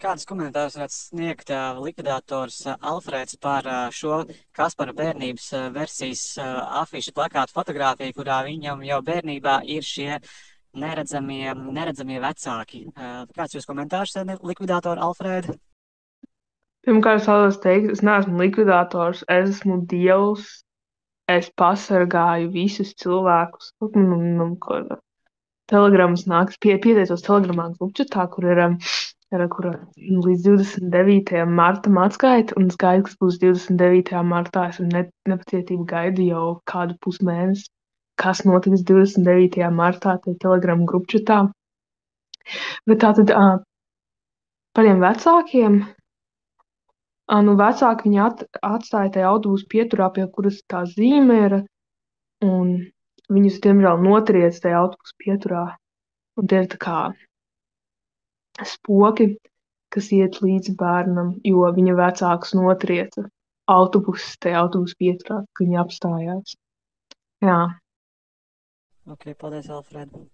Kādus komentārus varētu sniegt likvidators Alfrēds par šo Kaspara bērnības versijas afišu plakātu fotogrāfiju, kurā viņam jau bērnībā ir šie neredzamie vecāki? Kāds jūs komentārs, likvidatora Alfrēda? Pirmkārt, es vēlos teikt, es neesmu likvidators, es esmu dievs, es pasargāju visus cilvēkus. Telegrams nāks pieteicos telegramā grupčatā, kur līdz 29. martam atskaita, un skaita, kas būs 29. martā. Es nepacietību gaidu jau kādu pusmēnesi, kas notiks 29. martā, tie telegramu grupčatā. Bet tātad par tiem vecākiem, nu vecāki viņi atstāja tajā autobusu pieturā, pie kuras tā zīme ir, un viņus, diemžēl, notriec tajā autobusu pieturā. Un tie ir tā kā spoki, kas iet līdzi bērnam, jo viņa vecāks notrieca tajā autobusu pieturā, kad viņi apstājās. Jā. Ok, paldies, Alfrēda.